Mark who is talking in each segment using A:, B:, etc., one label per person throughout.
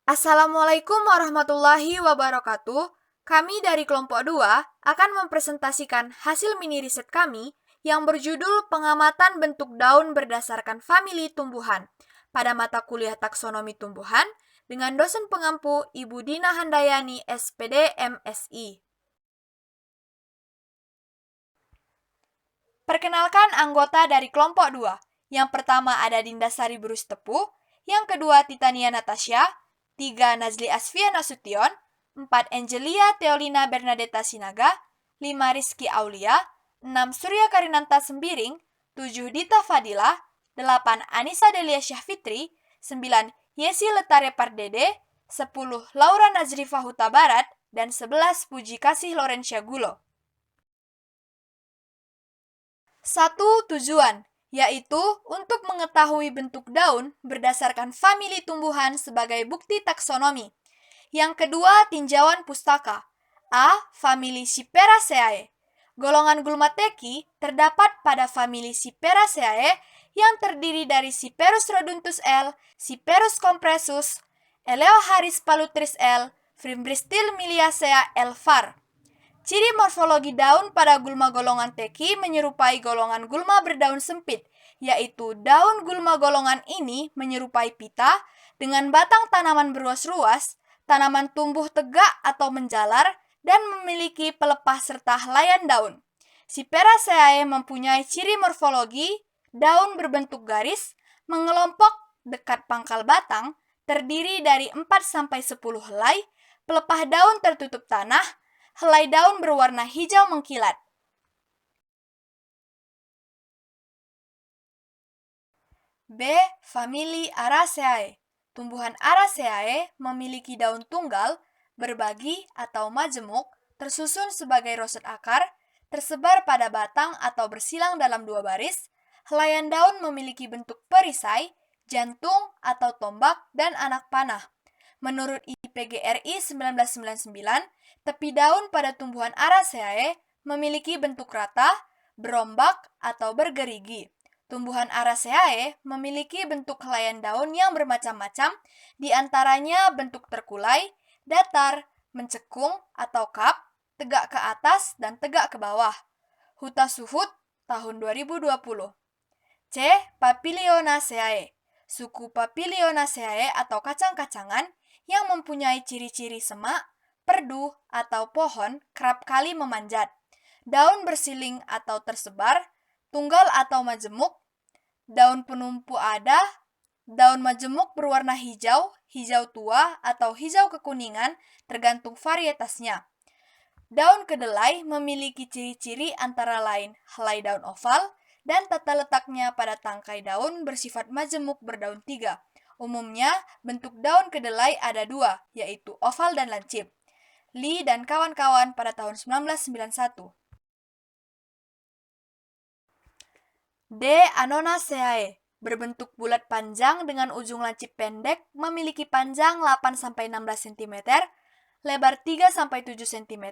A: Assalamualaikum warahmatullahi wabarakatuh. Kami dari kelompok 2 akan mempresentasikan hasil mini riset kami yang berjudul Pengamatan Bentuk Daun Berdasarkan Famili Tumbuhan pada mata kuliah Taksonomi Tumbuhan dengan dosen pengampu Ibu Dina Handayani, SPD, MSI. Perkenalkan anggota dari kelompok 2. Yang pertama ada Dinda Sari Brus Tepuh, yang kedua Titania Natasha, 3. Nazli Asfia Nasution, 4. Angelia Teolina Bernadetta Sinaga, 5. Rizky Aulia, 6. Surya Karinanta Sembiring, 7. Dita Fadila, 8. Anissa Delia Syahfitri, 9. Yesi Letare Pardede, 10. Laura Nazrifa Huta Barat, dan 11. Puji Kasih Lorencia Gulo. Satu tujuan, yaitu untuk mengetahui bentuk daun berdasarkan famili tumbuhan sebagai bukti taksonomi. Yang kedua, tinjauan pustaka. A. Famili Cyperaceae. Golongan Glumateki terdapat pada famili Cyperaceae yang terdiri dari Cyperus rhodontus L, Cyperus compressus, Eleocharis palutris L, Fimbristil miliacea L. var. Ciri morfologi daun pada gulma golongan teki menyerupai golongan gulma berdaun sempit, yaitu daun gulma golongan ini menyerupai pita dengan batang tanaman beruas-ruas, tanaman tumbuh tegak atau menjalar, dan memiliki pelepah serta helaian daun. Cyperaceae mempunyai ciri morfologi daun berbentuk garis, mengelompok dekat pangkal batang, terdiri dari 4-10 helai, pelepah daun tertutup tanah, helai daun berwarna hijau mengkilat. B. Famili Araceae. Tumbuhan Araceae memiliki daun tunggal, berbagi atau majemuk, tersusun sebagai roset akar, tersebar pada batang atau bersilang dalam dua baris. Helaian daun memiliki bentuk perisai, jantung atau tombak, dan anak panah. Menurut IPGRI 1999, tepi daun pada tumbuhan Araceae memiliki bentuk rata, berombak, atau bergerigi. Tumbuhan Araceae memiliki bentuk helaian daun yang bermacam-macam, di antaranya bentuk terkulai, datar, mencekung atau cup, tegak ke atas, dan tegak ke bawah. Huta Suhut, tahun 2020. C. Papilionaceae. Suku Papilionaceae atau kacang-kacangan yang mempunyai ciri-ciri semak, perdu, atau pohon kerap kali memanjat. Daun bersiling atau tersebar, tunggal atau majemuk, daun penumpu ada, daun majemuk berwarna hijau, hijau tua, atau hijau kekuningan, tergantung varietasnya. Daun kedelai memiliki ciri-ciri antara lain helai daun oval dan tata letaknya pada tangkai daun bersifat majemuk berdaun 3. Umumnya, bentuk daun kedelai ada 2, yaitu oval dan lancip. Lee dan kawan-kawan pada tahun 1991. D. Anonaceae. Berbentuk bulat panjang dengan ujung lancip pendek, memiliki panjang 8-16 cm, lebar 3-7 cm,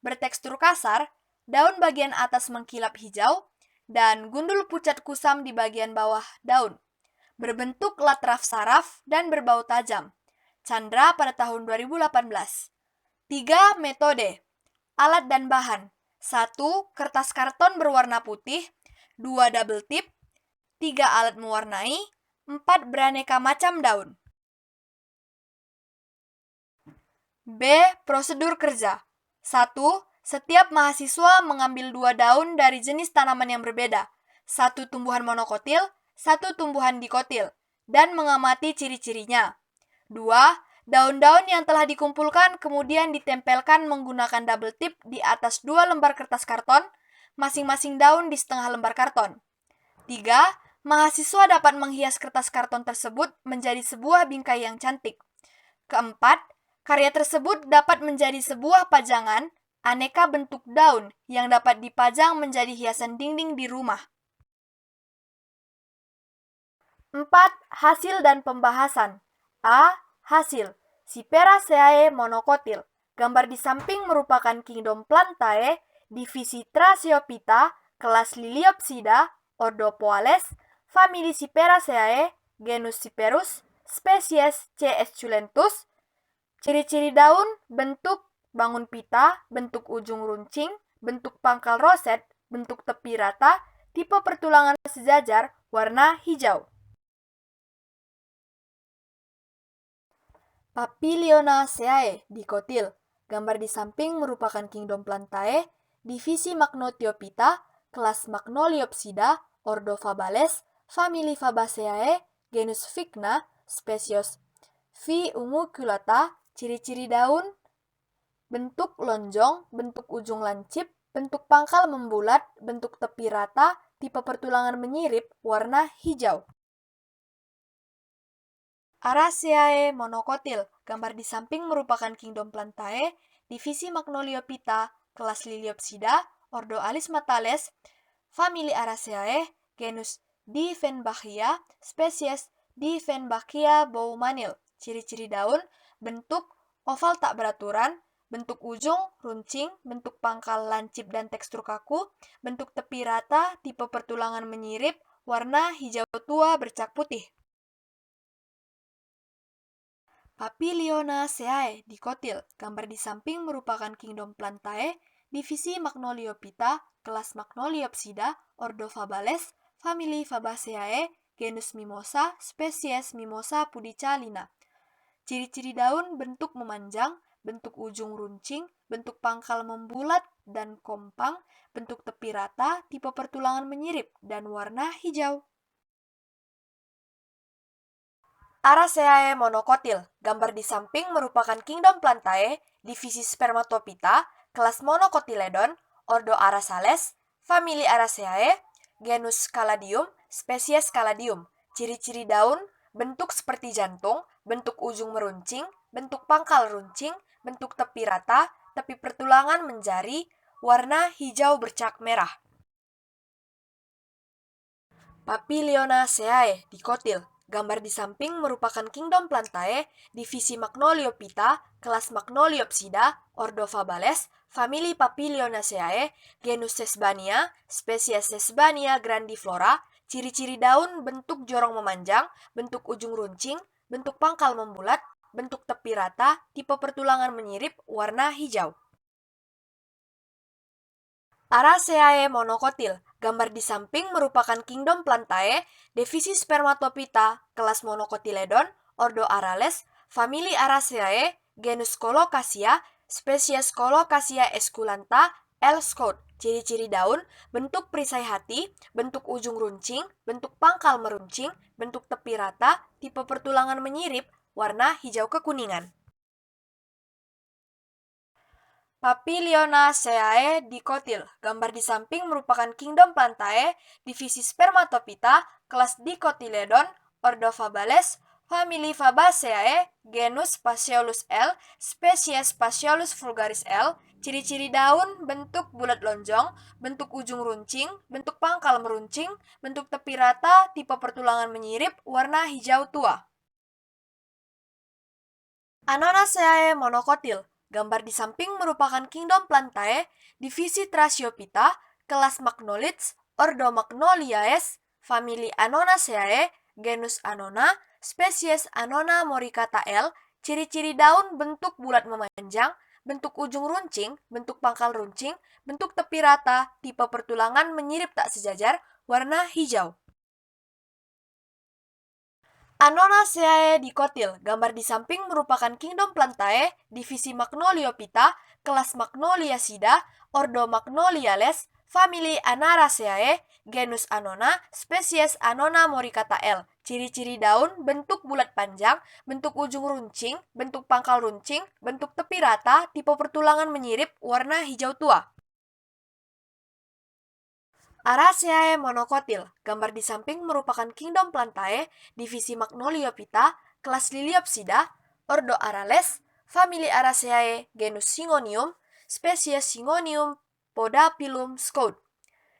A: bertekstur kasar, daun bagian atas mengkilap hijau, dan gundul pucat kusam di bagian bawah daun. Berbentuk latraf saraf dan berbau tajam. Chandra pada tahun 2018. 3. Metode. Alat dan bahan. 1. Kertas karton berwarna putih. 2. Double tip. 3. Alat mewarnai. 4. Beraneka macam daun. B. Prosedur kerja. 1. Setiap mahasiswa mengambil 2 daun dari jenis tanaman yang berbeda. 1 tumbuhan monokotil, 1 tumbuhan dikotil, dan mengamati ciri-cirinya. 2. Daun-daun yang telah dikumpulkan kemudian ditempelkan menggunakan double tip di atas 2 lembar kertas karton, masing-masing daun di setengah lembar karton. 3. Mahasiswa dapat menghias kertas karton tersebut menjadi sebuah bingkai yang cantik. Keempat, karya tersebut dapat menjadi sebuah pajangan aneka bentuk daun yang dapat dipajang menjadi hiasan dinding di rumah. 4. Hasil dan pembahasan. A. Hasil. Cyperaceae monokotil. Gambar di samping merupakan kingdom Plantae, divisi Thraciophyta, kelas Liliopsida, ordo Poales, famili Cyperaceae, genus Cyperus, spesies C. esculentus. Ciri-ciri daun, bentuk bangun pita, bentuk ujung runcing, bentuk pangkal roset, bentuk tepi rata, tipe pertulangan sejajar, warna hijau. Papilionaceae dikotil. Gambar di samping merupakan kingdom Plantae, divisi Machnothiophyta, kelas Magnoliopsida, ordo Fabales, famili Fabaceae, genus Vigna, spesies V. unguiculata. Ciri-ciri daun, bentuk lonjong, bentuk ujung lancip, bentuk pangkal membulat, bentuk tepi rata, tipe pertulangan menyirip, warna hijau. Araceae monokotil. Gambar di samping merupakan kingdom Plantae, divisi Magnoliophyta, kelas Liliopsida, ordo Alismatales, famili Araceae, genus Dieffenbachia, spesies Dieffenbachia boumanil. Ciri-ciri daun, bentuk oval tak beraturan, bentuk ujung runcing, bentuk pangkal lancip dan tekstur kaku, bentuk tepi rata, tipe pertulangan menyirip, warna hijau tua bercak putih. Papilionaceae dikotil. Gambar di samping merupakan kingdom Plantae, divisi Magnoliophyta, kelas Magnoliopsida, ordo Fabales, famili Fabaceae, genus Mimosa, spesies Mimosa pudicalina. Ciri-ciri daun, bentuk memanjang, bentuk ujung runcing, bentuk pangkal membulat dan kompang, bentuk tepi rata, tipe pertulangan menyirip, dan warna hijau. Araceae monokotil. Gambar di samping merupakan kingdom Plantae, divisi Spermatophyta, kelas Monocotyledon, ordo Aracales, famili Araceae, genus Caladium, spesies Caladium. Ciri-ciri daun, bentuk seperti jantung, bentuk ujung meruncing, bentuk pangkal runcing, bentuk tepi rata, tepi pertulangan menjari, warna hijau bercak merah. Papilionaceae dikotil. Gambar di samping merupakan kingdom Plantae, divisi Magnoliophyta, kelas Magnoliopsida, ordo Fabales, famili Papilionaceae, genus Sesbania, spesies Sesbania grandiflora. Ciri-ciri daun, bentuk jorong memanjang, bentuk ujung runcing, bentuk pangkal membulat, bentuk tepi rata, tipe pertulangan menyirip, warna hijau. Araceae monokotil. Gambar di samping merupakan kingdom Plantae, divisi Spermatophyta, kelas Monocotyledon, ordo Arales, famili Araceae, genus Colocasia, spesies Colocasia esculenta, L. Scott. Ciri-ciri daun, bentuk perisai hati, bentuk ujung runcing, bentuk pangkal meruncing, bentuk tepi rata, tipe pertulangan menyirip, warna hijau kekuningan. Papilionaceae dikotil. Gambar di samping merupakan kingdom Plantae, divisi Spermatophyta, kelas Dicotyledon, ordo Fabales, famili Fabaceae, genus Phaseolus L, spesies Phaseolus vulgaris L. Ciri-ciri daun, bentuk bulat lonjong, bentuk ujung runcing, bentuk pangkal meruncing, bentuk tepi rata, tipe pertulangan menyirip, warna hijau tua. Anonaceae monokotil. Gambar di samping merupakan kingdom Plantae, divisi Thrasiophyta, kelas Magnolids, ordo Magnoliaes, famili Anonaceae, genus Anona, spesies Anona moricata L. Ciri-ciri daun, bentuk bulat memanjang, bentuk ujung runcing, bentuk pangkal runcing, bentuk tepi rata, tipe pertulangan menyirip tak sejajar, warna hijau. Anonaceae dikotil. Gambar di samping merupakan kingdom Plantae, divisi Magnoliophyta, kelas Magnoliacida, ordo Magnoliales, famili Anaraceae, genus Anona, spesies Anona moricata L. Ciri-ciri daun, bentuk bulat panjang, bentuk ujung runcing, bentuk pangkal runcing, bentuk tepi rata, tipe pertulangan menyirip, warna hijau tua. Araceae monokotil. Gambar di samping merupakan kingdom Plantae, divisi Magnoliophyta, kelas Liliopsida, ordo Arales, famili Araceae, genus Syngonium, spesies Syngonium podapilum Scout.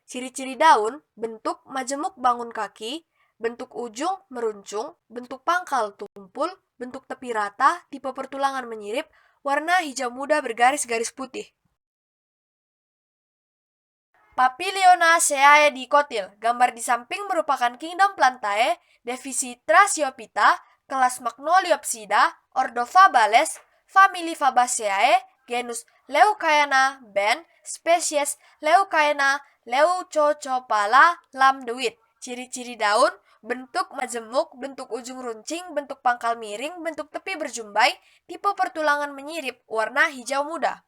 A: Ciri-ciri daun, bentuk majemuk bangun kaki, bentuk ujung meruncung, bentuk pangkal tumpul, bentuk tepi rata, tipe pertulangan menyirip, warna hijau muda bergaris-garis putih. Papilionaceae dikotil. Gambar di samping merupakan kingdom Plantae, divisi Thrasiophyta, kelas Magnoliopsida, ordo Fabales, famili Fabaceae, genus Leucaena, ben, spesies Leucaena leucocopala lamduit. Ciri-ciri daun, bentuk majemuk, bentuk ujung runcing, bentuk pangkal miring, bentuk tepi berjumbai, tipe pertulangan menyirip, warna hijau muda.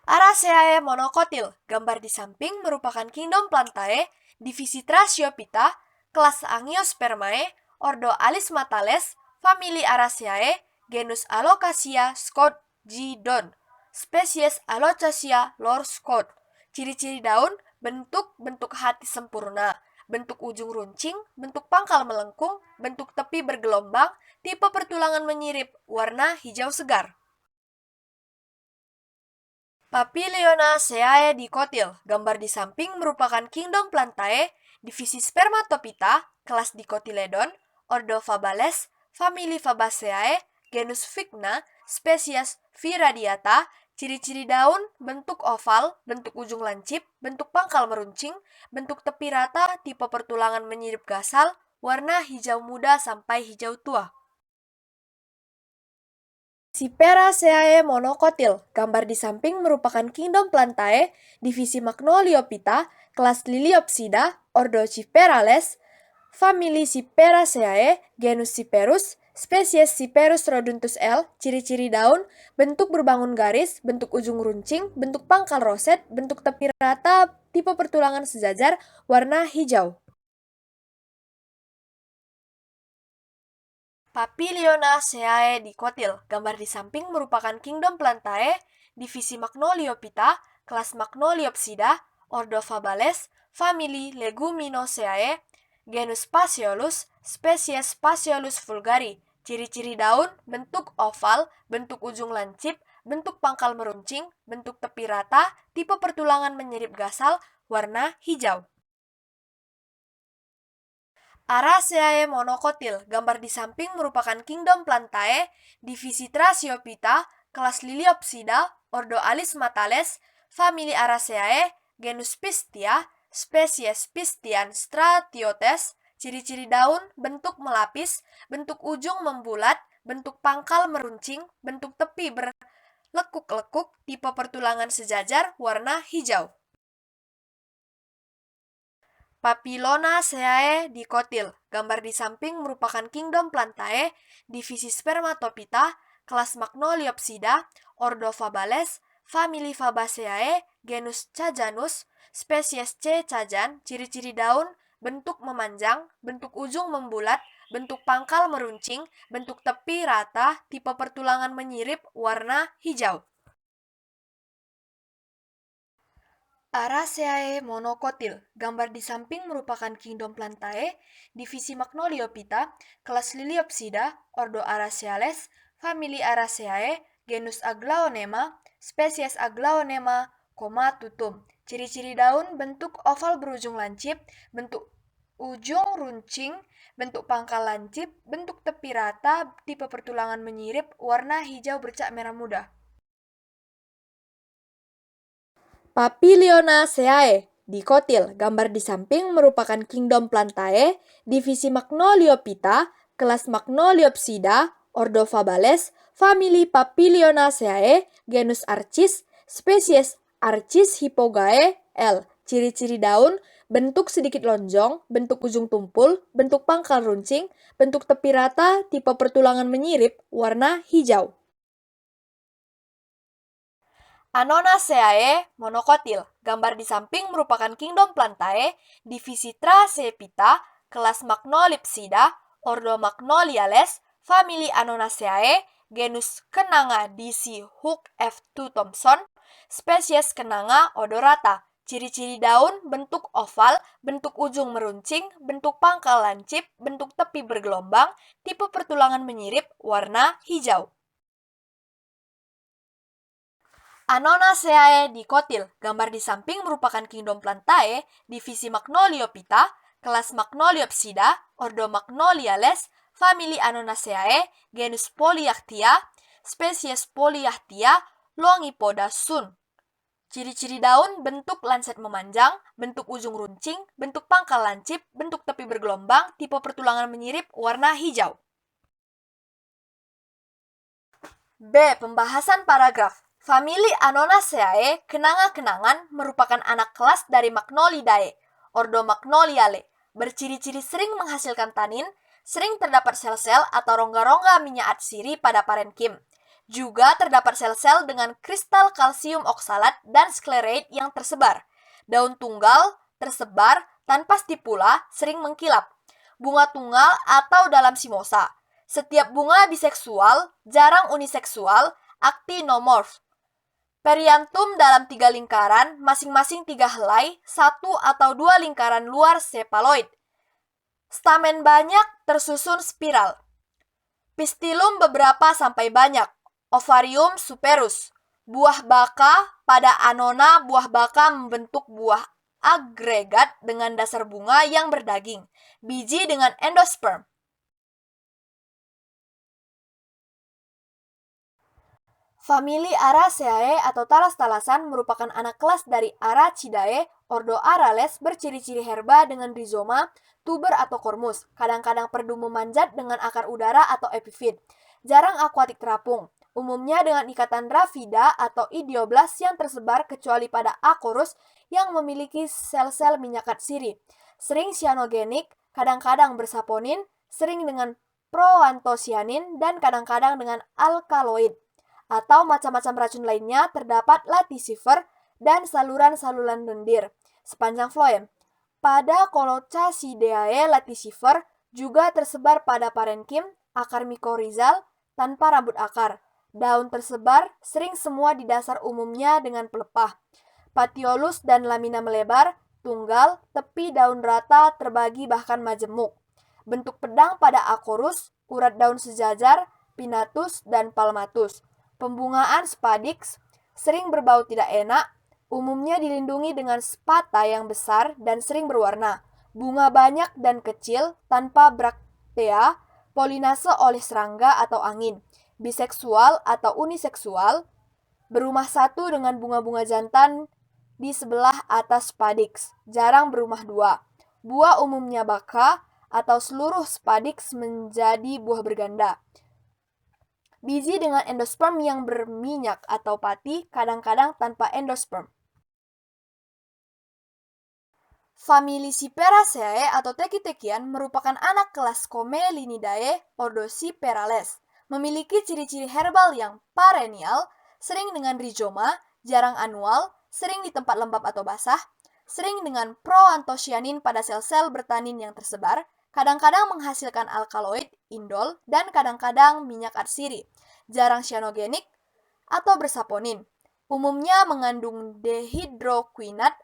A: Araceae monokotil, gambar di samping merupakan kingdom Plantae, divisi Trasiophyta, kelas Angiospermae, ordo Alismatales, famili Araceae, genus Alocasia Scott G. Don, spesies Alocasia Lord Scott. Ciri-ciri daun, bentuk hati sempurna, bentuk ujung runcing, bentuk pangkal melengkung, bentuk tepi bergelombang, tipe pertulangan menyirip, warna hijau segar. Papilionaceae dicotyl, gambar di samping merupakan kingdom Plantae, divisi Spermatophyta, kelas Dicotyledon, ordo Fabales, famili Fabaceae, genus Vigna, spesies Viradiata. Ciri-ciri daun, bentuk oval, bentuk ujung lancip, bentuk pangkal meruncing, bentuk tepi rata, tipe pertulangan menyirip gasal, warna hijau muda sampai hijau tua. Cyperaceae monokotil, gambar di samping merupakan kingdom Plantae, divisi Magnoliophyta, kelas Liliopsida, ordo Cyperales, famili Cyperaceae, genus Cyperus, spesies Cyperus roduntus L. Ciri-ciri daun, bentuk berbangun garis, bentuk ujung runcing, bentuk pangkal roset, bentuk tepi rata, tipe pertulangan sejajar, warna hijau. Papilionaceae dicotyl, gambar di samping merupakan kingdom Plantae, divisi Magnoliophyta, kelas Magnoliopsida, ordo Fabales, famili Leguminosae, genus Phaseolus, spesies Phaseolus vulgari. Ciri-ciri daun, bentuk oval, bentuk ujung lancip, bentuk pangkal meruncing, bentuk tepi rata, tipe pertulangan menyirip gasal, warna hijau. Araceae monokotil, gambar di samping merupakan kingdom Plantae, divisi Trasiophyta, kelas Liliopsida, ordo Alismatales, famili Araceae, genus Pistia, spesies Pistian stratiotes. Ciri-ciri daun, bentuk melapis, bentuk ujung membulat, bentuk pangkal meruncing, bentuk tepi berlekuk-lekuk, tipe pertulangan sejajar, warna hijau. Papilionaceae dicotyl, gambar di samping merupakan kingdom Plantae, divisi Spermatophyta, kelas Magnoliopsida, ordo Fabales, famili Fabaceae, genus Cajanus, spesies C. cajan. Ciri-ciri daun, bentuk memanjang, bentuk ujung membulat, bentuk pangkal meruncing, bentuk tepi rata, tipe pertulangan menyirip, warna hijau. Araceae monokotil, gambar di samping merupakan kingdom Plantae, divisi Magnoliophyta, kelas Liliopsida, ordo Araceales, famili Araceae, genus Aglaonema, spesies Aglaonema, tutum. Ciri-ciri daun, bentuk oval berujung lancip, bentuk ujung runcing, bentuk pangkal lancip, bentuk tepi rata, tipe pertulangan menyirip, warna hijau bercak merah muda. Papilionaceae dicotyl, gambar di samping merupakan kingdom Plantae, divisi Magnoliophyta, kelas Magnoliopsida, ordo Fabales, famili Papilionaceae, genus Archis, spesies Archis hypogae L. Ciri-ciri daun, bentuk sedikit lonjong, bentuk ujung tumpul, bentuk pangkal runcing, bentuk tepi rata, tipe pertulangan menyirip, warna hijau. Anonaceae monokotil, gambar di samping merupakan kingdom Plantae, divisi Trasepita, kelas Magnolipsida, ordo Magnoliales, famili Anonaceae, genus Kenanga DC Hook F2 Thompson, spesies Kenanga odorata. Ciri-ciri daun, bentuk oval, bentuk ujung meruncing, bentuk pangkal lancip, bentuk tepi bergelombang, tipe pertulangan menyirip, warna hijau. Anonaceae dicotyl, gambar di samping merupakan kingdom Plantae, divisi Magnoliophyta, kelas Magnoliopsida, ordo Magnoliales, famili Anonaceae, genus Polyactia, spesies Polyactia longipoda sun. Ciri-ciri daun: bentuk lanset memanjang, bentuk ujung runcing, bentuk pangkal lancip, bentuk tepi bergelombang, tipe pertulangan menyirip, warna hijau. B. Pembahasan paragraf. Famili Anonaceae, kenanga-kenangan, merupakan anak kelas dari Magnolidae, ordo Magnoliale. Berciri-ciri sering menghasilkan tanin, sering terdapat sel-sel atau rongga-rongga minyak atsiri pada parenkim. Juga terdapat sel-sel dengan kristal kalsium oksalat dan sklerate yang tersebar. Daun tunggal, tersebar, tanpa stipula, sering mengkilap. Bunga tunggal atau dalam simosa. Setiap bunga biseksual, jarang uniseksual, actinomorph. Periantum dalam 3 lingkaran, masing-masing 3 helai, 1 atau 2 lingkaran luar sepaloid. Stamen banyak, tersusun spiral. Pistilum beberapa sampai banyak. Ovarium superus. Buah baka pada Anona, buah baka membentuk buah agregat dengan dasar bunga yang berdaging. Biji dengan endosperm. Famili Araceae atau talas-talasan merupakan anak kelas dari Arachidae, ordo Arales, berciri-ciri herba dengan rizoma, tuber atau kormus, kadang-kadang perdu memanjat dengan akar udara atau epifit. Jarang akuatik terapung, umumnya dengan ikatan rafida atau idioblas yang tersebar kecuali pada akorus yang memiliki sel-sel minyak atsiri. Sering cyanogenik, kadang-kadang bersaponin, sering dengan proantosianin, dan kadang-kadang dengan alkaloid. Atau macam-macam racun lainnya terdapat laticifer dan saluran-saluran lendir sepanjang floem. Pada Colochacideae laticifer juga tersebar pada parenkim, akar mikorizal, tanpa rambut akar. Daun tersebar, sering semua di dasar umumnya dengan pelepah. Patiolus dan lamina melebar, tunggal, tepi daun rata, terbagi bahkan majemuk. Bentuk pedang pada akorus, urat daun sejajar, pinnatus, dan palmatus. Pembungaan spadix, sering berbau tidak enak, umumnya dilindungi dengan spata yang besar dan sering berwarna. Bunga banyak dan kecil, tanpa braktea, polinase oleh serangga atau angin. Biseksual atau uniseksual, berumah satu dengan bunga-bunga jantan di sebelah atas spadix, jarang berumah dua. Buah umumnya baka atau seluruh spadix menjadi buah berganda. Biji dengan endosperm yang berminyak atau pati, kadang-kadang tanpa endosperm. Famili Cyperaceae atau teki-tekian merupakan anak kelas Comelinidae, ordo Cyperales. Memiliki ciri-ciri herbal yang perennial, sering dengan rizoma, jarang anual, sering di tempat lembab atau basah, sering dengan proantosianin pada sel-sel bertanin yang tersebar, kadang-kadang menghasilkan alkaloid, indol, dan kadang-kadang minyak atsiri, jarang cyanogenik atau bersaponin. Umumnya mengandung dehidroquinat,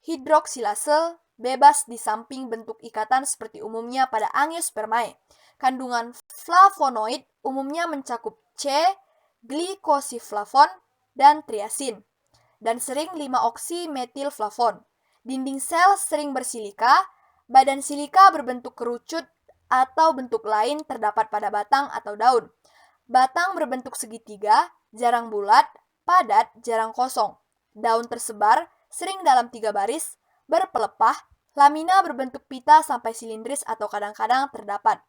A: hidroksilase, bebas di samping bentuk ikatan seperti umumnya pada Angiospermae. Kandungan flavonoid umumnya mencakup C, glikosiflavon, dan triasin, dan sering 5-oksi-metilflavon. Dinding sel sering bersilika, badan silika berbentuk kerucut atau bentuk lain terdapat pada batang atau daun. Batang berbentuk segitiga, jarang bulat, padat, jarang kosong. Daun tersebar, sering dalam 3 baris, berpelepah, lamina berbentuk pita sampai silindris atau kadang-kadang terdapat.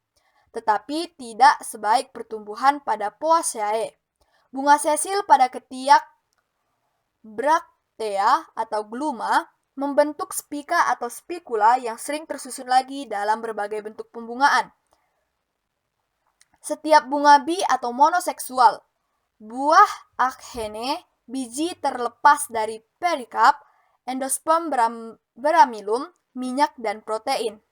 A: Tetapi tidak sebaik pertumbuhan pada Poaceae. Bunga sesil pada ketiak braktea atau gluma membentuk spika atau spikula yang sering tersusun lagi dalam berbagai bentuk pembungaan. Setiap bunga bi atau monoseksual. Buah akhene, biji terlepas dari perikarp, endosperm beramilum, minyak dan protein.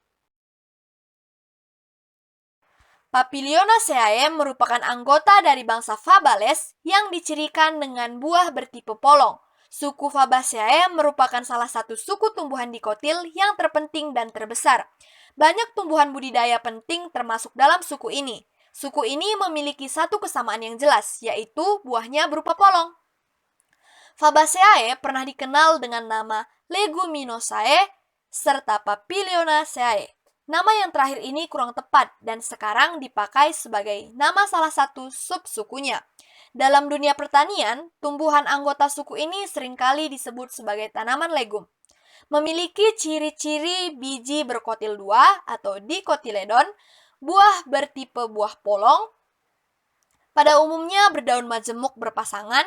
A: Papilionaceae merupakan anggota dari bangsa Fabales yang dicirikan dengan buah bertipe polong. Suku Fabaceae merupakan salah satu suku tumbuhan dikotil yang terpenting dan terbesar. Banyak tumbuhan budidaya penting termasuk dalam suku ini. Suku ini memiliki satu kesamaan yang jelas, yaitu buahnya berupa polong. Fabaceae pernah dikenal dengan nama Leguminosae serta Papilionaceae. Nama yang terakhir ini kurang tepat dan sekarang dipakai sebagai nama salah satu subsukunya. Dalam dunia pertanian, tumbuhan anggota suku ini seringkali disebut sebagai tanaman legum. Memiliki ciri-ciri biji berkotil dua atau dikotiledon, buah bertipe buah polong, pada umumnya berdaun majemuk berpasangan,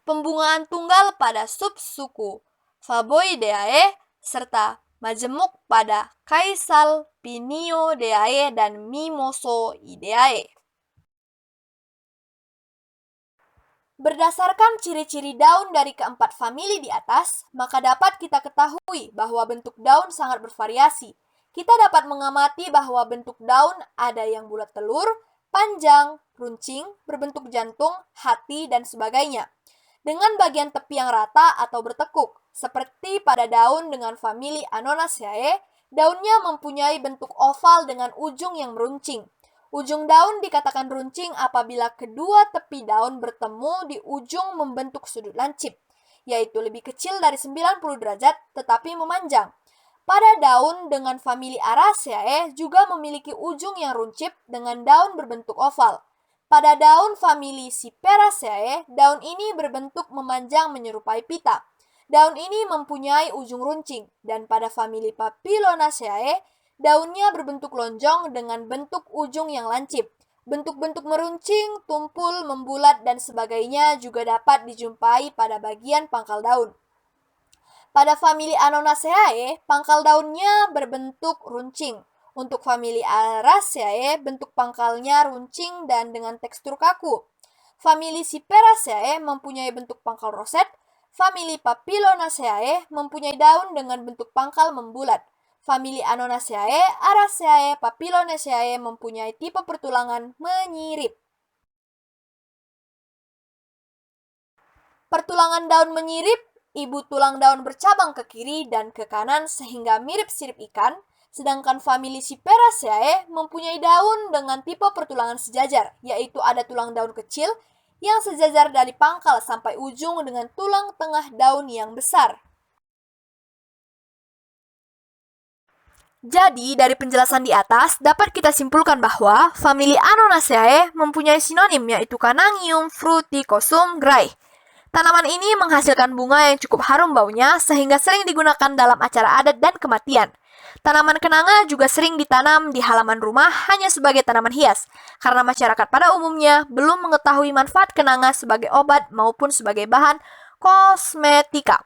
A: pembungaan tunggal pada subsuku Faboideae, serta majemuk pada Caesalpinioideae dan Mimosoideae. Berdasarkan ciri-ciri daun dari keempat famili di atas, maka dapat kita ketahui bahwa bentuk daun sangat bervariasi. Kita dapat mengamati bahwa bentuk daun ada yang bulat telur, panjang, runcing, berbentuk jantung, hati, dan sebagainya. Dengan bagian tepi yang rata atau bertekuk, seperti pada daun dengan famili Anonaceae, daunnya mempunyai bentuk oval dengan ujung yang meruncing. Ujung daun dikatakan runcing apabila kedua tepi daun bertemu di ujung membentuk sudut lancip, yaitu lebih kecil dari 90 derajat tetapi memanjang. Pada daun dengan famili Araceae juga memiliki ujung yang runcip dengan daun berbentuk oval. Pada daun famili Cyperaceae, daun ini berbentuk memanjang menyerupai pita. Daun ini mempunyai ujung runcing, dan pada famili Papilionaceae, daunnya berbentuk lonjong dengan bentuk ujung yang lancip. Bentuk-bentuk meruncing, tumpul, membulat, dan sebagainya juga dapat dijumpai pada bagian pangkal daun. Pada famili Anonaceae, pangkal daunnya berbentuk runcing. Untuk famili Araceae, bentuk pangkalnya runcing dan dengan tekstur kaku. Famili Cyperaceae mempunyai bentuk pangkal roset. Famili Papilionaceae mempunyai daun dengan bentuk pangkal membulat. Famili Anonaceae, Araceae, Papilionaceae mempunyai tipe pertulangan menyirip. Pertulangan daun menyirip, ibu tulang daun bercabang ke kiri dan ke kanan sehingga mirip sirip ikan, sedangkan famili Cyperaceae mempunyai daun dengan tipe pertulangan sejajar, yaitu ada tulang daun kecil yang sejajar dari pangkal sampai ujung dengan tulang tengah daun yang besar. Jadi, dari penjelasan di atas, dapat kita simpulkan bahwa famili Anonaceae mempunyai sinonim yaitu Canangium fruticosum Gray. Tanaman ini menghasilkan bunga yang cukup harum baunya sehingga sering digunakan dalam acara adat dan kematian. Tanaman kenanga juga sering ditanam di halaman rumah hanya sebagai tanaman hias, karena masyarakat pada umumnya belum mengetahui manfaat kenanga sebagai obat maupun sebagai bahan kosmetika.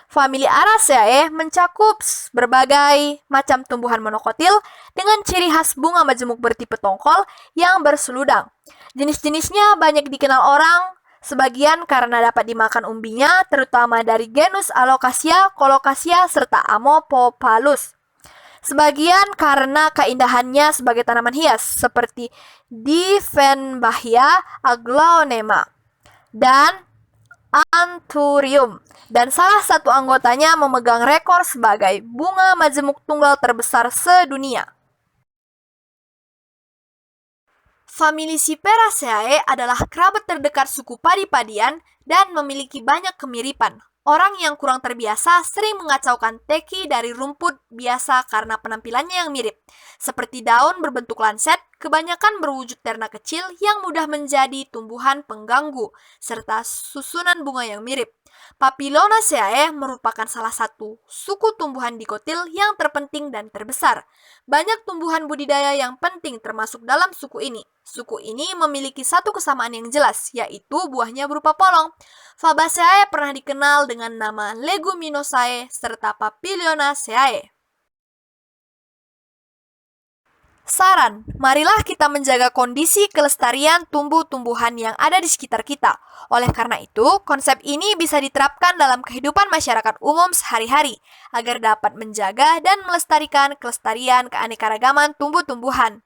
A: Famili Araceae mencakup berbagai macam tumbuhan monokotil dengan ciri khas bunga majemuk bertipe tongkol yang berseludang. Jenis-jenisnya banyak dikenal orang, sebagian karena dapat dimakan umbinya, terutama dari genus Alocasia, Colocasia, serta Amopopalus. Sebagian karena keindahannya sebagai tanaman hias, seperti Dieffenbachia aglaonema dan Anthurium, dan salah satu anggotanya memegang rekor sebagai bunga majemuk tunggal terbesar sedunia. Famili Cyperaceae adalah kerabat terdekat suku padi-padian dan memiliki banyak kemiripan. Orang yang kurang terbiasa sering mengacaukan teki dari rumput biasa karena penampilannya yang mirip. Seperti daun berbentuk lanset, kebanyakan berwujud terna kecil yang mudah menjadi tumbuhan pengganggu, serta susunan bunga yang mirip. Papilionaceae merupakan salah satu suku tumbuhan dikotil yang terpenting dan terbesar. Banyak tumbuhan budidaya yang penting termasuk dalam suku ini. Suku ini memiliki satu kesamaan yang jelas, yaitu buahnya berupa polong. Fabaceae pernah dikenal dengan nama Leguminosae serta Papilionaceae. Saran, marilah kita menjaga kondisi kelestarian tumbuh-tumbuhan yang ada di sekitar kita. Oleh karena itu, konsep ini bisa diterapkan dalam kehidupan masyarakat umum sehari-hari, agar dapat menjaga dan melestarikan kelestarian keanekaragaman tumbuh-tumbuhan.